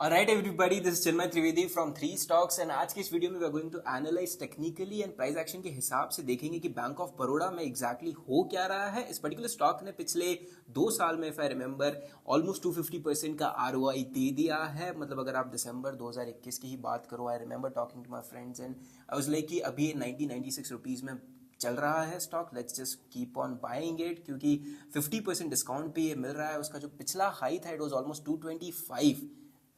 Alright everybody, this is Chinmay Trivedi from three stocks and आज की इस वीडियो में we are going to analyse technically and price action के हिसाब से देखेंगे कि बैंक ऑफ बड़ौदा में एग्जैक्टली हो क्या रहा है। इस पर्टिकुलर स्टॉक ने पिछले 2 साल में इफ आई रिमेंबर ऑलमोस्ट 250% का ROI दे दिया है। मतलब अगर आप दिसंबर 2021 की ही बात करो, I remember talking to my friends and I was like कि अभी 96 रुपीज़ में चल रहा है stock, let's just keep on buying it क्योंकि 50% डिस्काउंट पे ये मिल रहा है। उसका जो पिछला हाई था इट वाज ऑलमोस्ट 225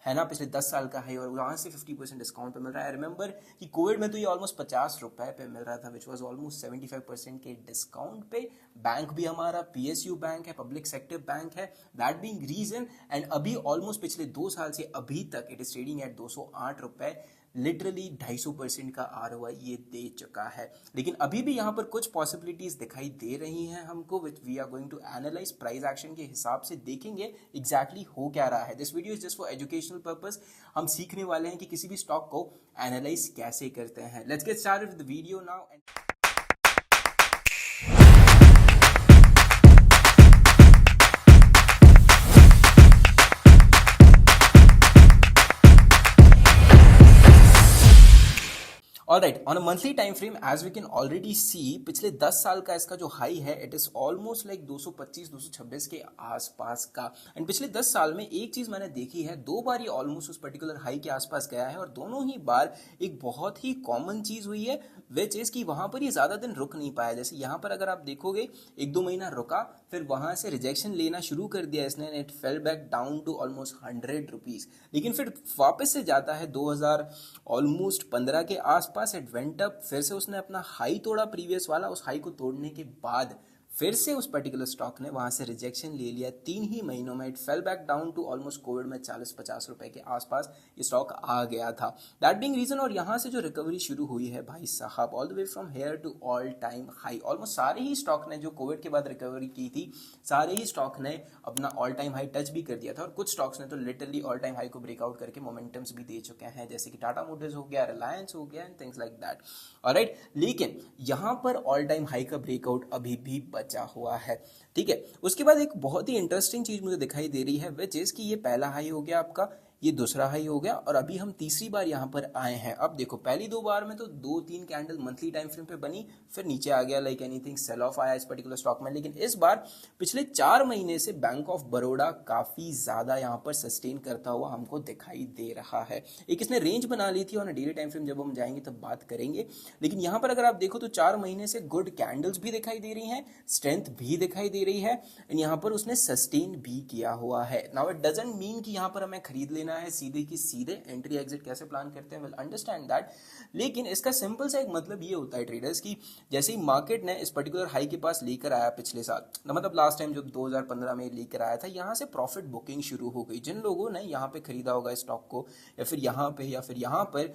है ना, पिछले 10 साल का हाई, और वहाँ से 50% डिस्काउंट पे मिल रहा है। आई रिमेंबर कि कोविड में तो ये ऑलमोस्ट 50 रुपए पे मिल रहा था, विच वाज ऑलमोस्ट 75% के डिस्काउंट पे। बैंक भी हमारा PSU बैंक है, पब्लिक सेक्टर बैंक है, दैट बीइंग रीजन। एंड अभी ऑलमोस्ट पिछले 2 साल से अभी तक इट इज ट्रेडिंग एट 208 रुपए, लिटरली 250% का ROI ये दे चुका है। लेकिन अभी भी यहाँ पर कुछ पॉसिबिलिटीज दिखाई दे रही हैं हमको, which we are going to analyse price action के हिसाब से देखेंगे एग्जैक्टली हो क्या रहा है। This video is just for educational purpose. हम सीखने वाले हैं कि किसी भी स्टॉक को एनालाइज कैसे करते हैं। Let's get started with the video now. Alright, on a monthly time frame, as we can already see, पिछले 10 साल का इसका जो हाई है इट इज ऑलमोस्ट लाइक 225-226 के आसपास का। एंड पिछले 10 साल में एक चीज मैंने देखी है, 2 बार ये ऑलमोस्ट उस पर्टिकुलर हाई के आसपास गया है और दोनों ही बार एक बहुत ही कॉमन चीज हुई है, विच इज कि वहां पर ये ज्यादा दिन रुक नहीं पाया। जैसे यहाँ पर अगर आप देखोगे 1-2 महीना रुका, फिर वहां से रिजेक्शन लेना शुरू कर दिया इसने, it fell back down to almost 100 rupees. लेकिन फिर वापस से जाता है 2000 ऑलमोस्ट 15 के आसपास, इट वेंट अप, फिर से उसने अपना हाई तोड़ा प्रीवियस वाला, उस हाई को तोड़ने के बाद फिर से उस पर्टिकुलर स्टॉक ने वहां से रिजेक्शन ले लिया। 3 ही महीनों में it fell back down to almost Covid में 40-50 रुपए के आसपास ये स्टॉक आ गया था, दैट बीइंग रीजन। और यहां से जो रिकवरी शुरू हुई है भाई साहब, all the way from here to all time high, almost सारे ही स्टॉक ने जो कोविड के बाद रिकवरी की थी, सारे ही स्टॉक ने अपना ऑल टाइम हाई टच भी कर दिया था। और कुछ स्टॉक्स ने तो लिटरली ऑल टाइम हाई को ब्रेकआउट करके मोमेंटम्स भी दे चुके हैं, जैसे कि टाटा मोटर्स हो गया, रिलायंस हो गया and things like that. Alright, लेकिन यहां पर ऑल टाइम हाई का ब्रेकआउट अभी भी बचा हुआ है। ठीक है, उसके बाद एक बहुत ही इंटरेस्टिंग चीज मुझे दिखाई दे रही है, विच इज कि ये पहला हाई हो गया आपका, ये दूसरा हाई हो गया, और अभी हम तीसरी बार यहां पर आए हैं। अब देखो, पहली 2 बार में तो 2-3 कैंडल मंथली टाइम फ्रेम पे बनी, फिर नीचे आ गया, लाइक एनीथिंग सेल ऑफ आया इस पर्टिकुलर स्टॉक में। लेकिन इस बार पिछले 4 महीने से बैंक ऑफ बड़ौदा काफी ज्यादा यहां पर सस्टेन करता हुआ हमको दिखाई दे रहा है। एक इसने रेंज बना ली थी, और डेली टाइम फ्रेम जब हम जाएंगे तब बात करेंगे। लेकिन यहां पर अगर आप देखो तो 4 महीने से गुड कैंडल्स भी दिखाई दे रही हैं, स्ट्रेंथ भी दिखाई दे रही है, एंड यहाँ पर उसने सस्टेन भी किया हुआ है। नाउ इट डजंट मीन कि यहाँ पर हमें खरीद लेना है सीधे की सीधे, एंट्री एग्जिट कैसे प्लान करते हैं, विल अंडरस्टैंड दैट। लेकिन इसका सिंपल सा एक मतलब ये होता है ट्रेडर्स की, जैसे ही मार्केट ने इस पर्टिकुलर हाई के पास लेकर आया पिछले साल, मतलब लास्ट टाइम जब 2015 में लेकर आया था, यहाँ से प्रॉफिट बुकिंग शुरू हो गई। जिन लोगों ने यहाँ पे खरीदा होगा स्टॉक को, या फिर यहाँ पे या फिर यहाँ पर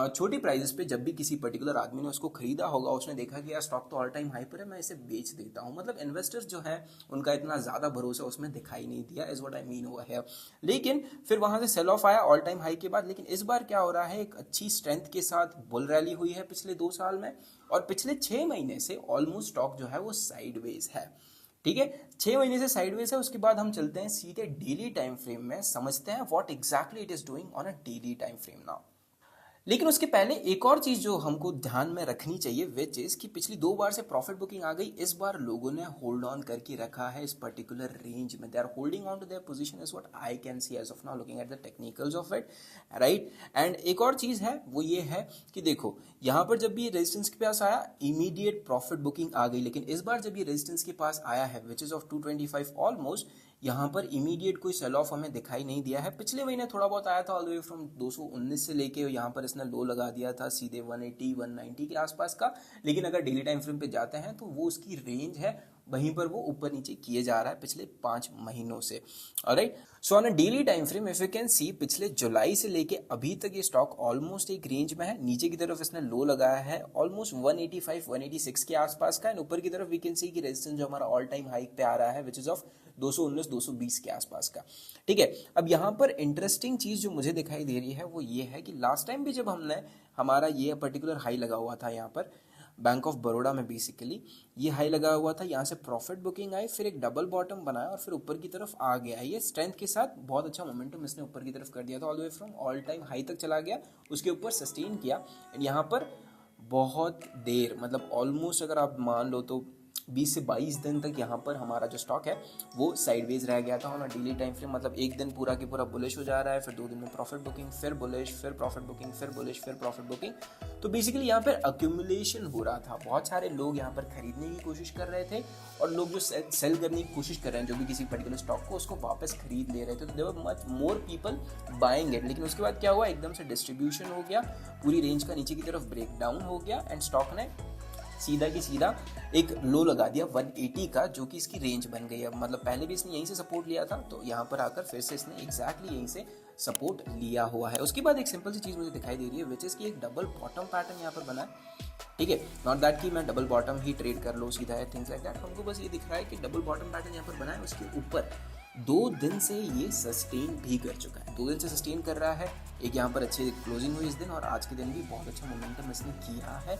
छोटी प्राइसेस पे, जब भी किसी पर्टिकुलर आदमी ने उसको खरीदा होगा, उसने देखा कि यार स्टॉक तो ऑल टाइम हाई पर है, मैं इसे बेच देता हूं। मतलब इन्वेस्टर्स जो है उनका इतना ज्यादा भरोसा उसमें दिखाई नहीं दिया, is what I mean over here. लेकिन फिर वहां से सेल ऑफ आया ऑल टाइम हाई के बाद। लेकिन इस बार क्या हो रहा है, एक अच्छी स्ट्रेंथ के साथ बुल रैली हुई है पिछले 2 साल में, और पिछले 6 महीने से ऑलमोस्ट स्टॉक जो है वो साइडवेज है। ठीक है, 6 महीने से साइडवेज है। उसके बाद हम चलते हैं सीधे डेली टाइम फ्रेम में, समझते हैं what exactly it is doing on a daily time frame now. लेकिन उसके पहले एक और चीज जो हमको ध्यान में रखनी चाहिए, विच इज कि पिछली 2 बार से प्रॉफिट बुकिंग आ गई, इस बार लोगों ने होल्ड ऑन करके रखा है इस पर्टिकुलर रेंज में। They are holding on to their position, is what I can see as of now looking at the technicals of it, right. And एक और चीज है, वो ये है कि देखो, यहां पर जब भी रेजिस्टेंस के पास आया, इमीडिएट प्रॉफिट बुकिंग आ गई। लेकिन इस बार जब ये रेजिस्टेंस के पास आया है, विच इज ऑफ 225 ऑलमोस्ट, यहाँ पर इमीडिएट कोई सेल ऑफ हमें दिखाई नहीं दिया है। पिछले महीने थोड़ा बहुत आया था, ऑल द वे फ्रॉम 219 से लेके यहाँ पर इसने लो लगा दिया था सीधे 180-190 के आसपास का। लेकिन अगर डेली टाइम फ्रेम पे जाते हैं तो वो उसकी रेंज है, वहीं पर वो ऊपर नीचे किए जा रहा है पिछले 5 महीनों से। Alright, so on a daily time frame if you can see, पिछले जुलाई से लेके अभी तक ये स्टॉक ऑलमोस्ट एक रेंज में है। नीचे की तरफ इसने लो लगाया है ऑलमोस्ट 185-186 के आसपास का, एंड ऊपर की तरफ वी कैन सी कि रेजिस्टेंस जो हमारा ऑल टाइम हाइक पे आ रहा है, विच इज ऑफ 219-220 के आसपास का। ठीक है, अब यहाँ पर इंटरेस्टिंग चीज जो मुझे दिखाई दे रही है वो ये है कि लास्ट टाइम भी जब हमने हमारा ये पर्टिकुलर हाई लगा हुआ था यहाँ पर, बैंक ऑफ बड़ौदा में बेसिकली ये हाई लगा हुआ था, यहाँ से प्रॉफिट बुकिंग आई, फिर एक डबल बॉटम बनाया और फिर ऊपर की तरफ आ गया। ये स्ट्रेंथ के साथ बहुत अच्छा मोमेंटम इसने ऊपर की तरफ कर दिया था, all the way from all time high तक चला गया, उसके ऊपर सस्टेन किया एंड यहाँ पर बहुत देर, मतलब ऑलमोस्ट अगर आप मान लो तो 20 से 22 दिन तक यहाँ पर हमारा जो स्टॉक है वो साइडवेज रह गया था ऑन डेली टाइम फ्रेम। मतलब एक दिन पूरा के पूरा बुलिश हो जा रहा है, फिर 2 दिन में प्रॉफिट बुकिंग, फिर बुलिश, फिर प्रॉफिट बुकिंग, फिर बुलिश, फिर प्रॉफिट बुकिंग। तो बेसिकली यहाँ पर अक्यूमुलेशन हो रहा था, बहुत सारे लोग यहाँ पर खरीदने की कोशिश कर रहे थे और लोग जो सेल करने की कोशिश कर रहे हैं जो भी किसी पर्टिकुलर स्टॉक को, उसको वापस खरीद ले रहे थे। तो there were much more people buying it. लेकिन उसके बाद क्या हुआ, एकदम से डिस्ट्रीब्यूशन हो गया, पूरी रेंज का नीचे की तरफ ब्रेक डाउन हो गया एंड स्टॉक ने सीधा की सीधा एक लो लगा दिया 180 का, जो कि इसकी रेंज बन गई है। मतलब पहले भी इसने यहीं से सपोर्ट लिया था, तो यहाँ पर आकर फिर से इसने एग्जैक्टली यहीं से सपोर्ट लिया हुआ है। उसके बाद एक सिंपल सी चीज़ मुझे दिखाई दे रही है, विच इज़ की एक डबल बॉटम पैटर्न यहाँ पर बना है। ठीक है, नॉट दैट कि मैं डबल बॉटम ही ट्रेड कर लो सीधा है, थिंग्स लाइक दैट। हमको बस ये दिख रहा है कि डबल बॉटम पैटर्न यहाँ पर बना है, उसके ऊपर 2 दिन से ये सस्टेन भी कर चुका है, 2 दिन से सस्टेन कर रहा है। एक यहाँ पर अच्छी क्लोजिंग हुई इस दिन और आज के दिन भी बहुत अच्छा मोमेंटम इसने किया है।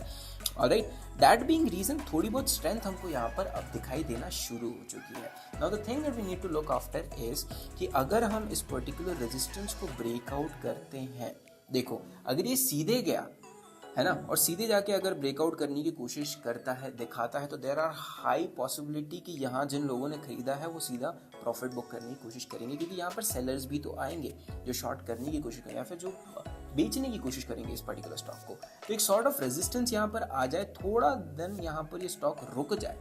ऑलराइट, दैट बीइंग रीजन थोड़ी बहुत स्ट्रेंथ हमको यहाँ पर अब दिखाई देना शुरू हो चुकी है। Now the thing that we need to look after is कि अगर हम इस पर्टिकुलर रेजिस्टेंस को ब्रेकआउट करते हैं, देखो अगर ये सीधे गया है ना और सीधे जाके अगर ब्रेकआउट करने की कोशिश करता है, दिखाता है, तो देयर आर हाई पॉसिबिलिटी कि यहाँ जिन लोगों ने खरीदा है वो सीधा प्रॉफिट बुक करने की कोशिश करेंगे, क्योंकि यहाँ पर सेलर्स भी तो आएंगे जो शॉर्ट करने की कोशिश करेंगे या फिर जो बेचने की कोशिश करेंगे इस पर्टिकुलर स्टॉक को। तो एक सॉर्ट ऑफ रेजिस्टेंस यहाँ पर आ जाए, थोड़ा दिन यहाँ पर ये स्टॉक रुक जाए,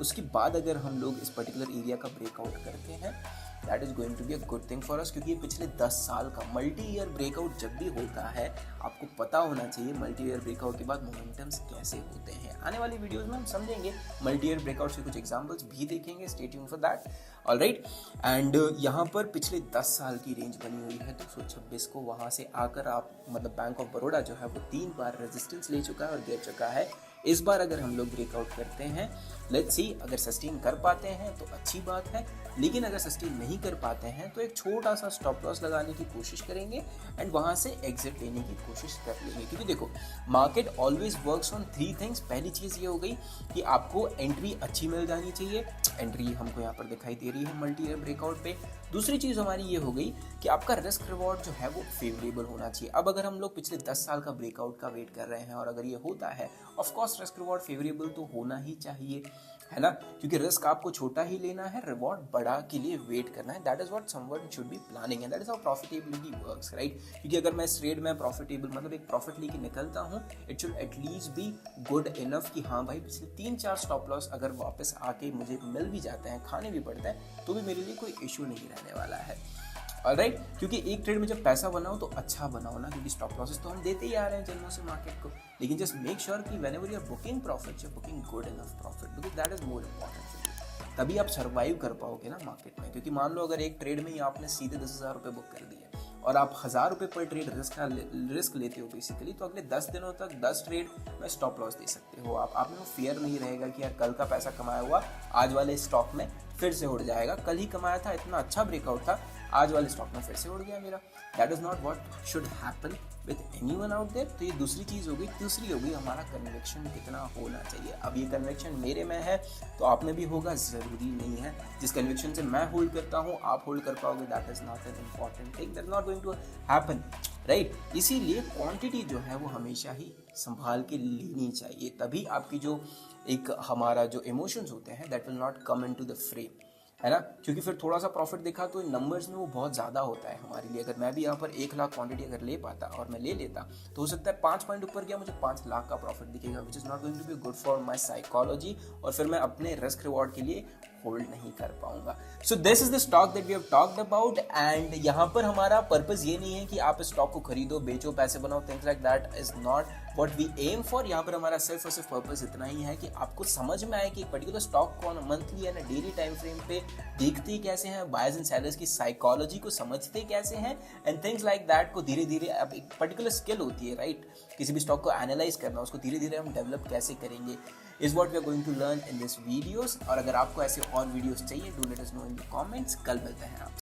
उसके बाद अगर हम लोग इस पर्टिकुलर एरिया का ब्रेकआउट करते हैं, that is going to be a good thing for us. क्योंकि ये पिछले 10 साल का मल्टी ईयर ब्रेकआउट जब भी होता है, आपको पता होना चाहिए मल्टी ईयर ब्रेकआउट के बाद मोमेंटम्स कैसे होते हैं। आने वाली वीडियोस में हम समझेंगे, मल्टी ईयर ब्रेकआउट के कुछ एग्जांपल्स भी देखेंगे, stay tuned for that. Alright, and यहाँ पर पिछले 10 साल की रेंज बनी हुई है 226 को, वहाँ से आकर आप मतलब बैंक ऑफ बड़ौदा जो है वो 3 बार रेजिस्टेंस ले चुका है और गिर चुका है। इस बार अगर हम लोग ब्रेकआउट करते हैं, लेट्स सी, अगर सस्टेन कर पाते हैं तो अच्छी बात है, लेकिन अगर सस्टेन नहीं कर पाते हैं तो एक छोटा सा स्टॉप लॉस लगाने की कोशिश करेंगे एंड वहाँ से एग्जिट लेने की कोशिश कर लेंगे। क्योंकि देखो, market always works on 3 things. पहली चीज़ ये हो गई कि आपको एंट्री अच्छी मिल जानी चाहिए, एंट्री हमको यहाँ पर दिखाई दे रही है मल्टी ईयर ब्रेकआउट पे। दूसरी चीज़ हमारी ये हो गई कि आपका रिस्क रिवॉर्ड जो है वो फेवरेबल होना चाहिए। अब अगर हम लोग पिछले 10 साल का ब्रेकआउट का वेट कर रहे हैं और अगर ये होता है, ऑफकोर्स रिस्क रिवॉर्ड फेवरेबल तो होना ही चाहिए, है ना, क्योंकि रिस्क आपको छोटा ही लेना है, रिवॉर्ड बड़ा के लिए वेट करना है। That is what someone should be planning and that is how profitability works, right. क्योंकि अगर मैं इस ट्रेड में प्रॉफिटेबल मतलब एक प्रॉफिट लेके निकलता हूँ, it should at least be good enough कि हाँ भाई पिछले 3-4 स्टॉप लॉस अगर वापस आके मुझे मिल भी जाते हैं, खाने भी पड़ते हैं, तो भी मेरे लिए कोई इशू नहीं रहने वाला है। ऑलराइट, क्योंकि एक ट्रेड में जब पैसा बनाओ तो अच्छा बनाओ ना, क्योंकि स्टॉप लॉसेस तो हम देते ही आ रहे हैं जन्मों से मार्केट को, लेकिन जस्ट मेक श्योर कि whenever you are booking profit, you are booking good enough profit, because that is more important for you. तभी आप सर्वाइव कर पाओगे ना मार्केट में। क्योंकि मान लो अगर एक ट्रेड में ही आपने सीधे 10,000 रुपये बुक कर दिए और आप 1,000 रुपये पर ट्रेड रिस्क लेते हो बेसिकली, तो अगले 10 दिनों तक 10 ट्रेड में स्टॉप लॉस दे सकते हो आप में वो फियर नहीं रहेगा कि यार कल का पैसा कमाया हुआ आज वाले स्टॉक में फिर से उड़ जाएगा, कल ही कमाया था, इतना अच्छा ब्रेकआउट था, आज वाले स्टॉक में फिर से उड़ गया मेरा। That is not what should happen with anyone out there. तो ये दूसरी चीज़ होगी। तीसरी होगी हमारा कन्विक्शन कितना होना चाहिए। अब ये कन्विक्शन मेरे में है तो आप में भी होगा, ज़रूरी नहीं है। जिस कन्विक्शन से मैं होल्ड करता हूँ आप होल्ड कर पाओगे, that is not an important thing, that not going to happen, right. इसीलिए क्वांटिटी जो है वो हमेशा ही संभाल के लेनी चाहिए, तभी आपकी जो एक हमारा जो इमोशंस होते हैं that will not come into the frame, है ना। क्योंकि फिर थोड़ा सा प्रॉफिट देखा तो नंबर्स में वो बहुत ज़्यादा होता है हमारे लिए। अगर मैं भी यहाँ पर 1 लाख क्वांटिटी अगर ले पाता और मैं ले लेता तो हो सकता है 5 पॉइंट ऊपर गया मुझे 5 लाख का प्रॉफिट दिखेगा, which is not going to be good for my psychology, और फिर मैं अपने रिस्क रिवॉर्ड के लिए होल्ड नहीं कर पाऊंगा। So this is the stock that we have talked about, and यहाँ पर हमारा पर्पस ये नहीं है कि आप इस स्टॉक को खरीदो, बेचो, पैसे बनाओ, things like that is not what we aim for. यहाँ पर हमारा सिर्फ और सिर्फ पर्पस इतना ही है कि आपको समझ में आए कि एक पर्टिकुलर स्टॉक को मंथली या डेली टाइम फ्रेम पे देखते कैसे हैं, बायर्स एंड सेलर्स की साइकोलॉजी को समझते कैसे हैं, एंड थिंग्स लाइक दैट को धीरे धीरे, अब एक पर्टिकुलर स्किल होती है, राइट, किसी भी स्टॉक को एनालाइज करना, उसको धीरे धीरे हम डेवलप कैसे करेंगे, is what we are going to learn in this videos. और अगर आपको ऐसे और वीडियोस चाहिए, do let us know in the comments. कल मिलते हैं आपसे।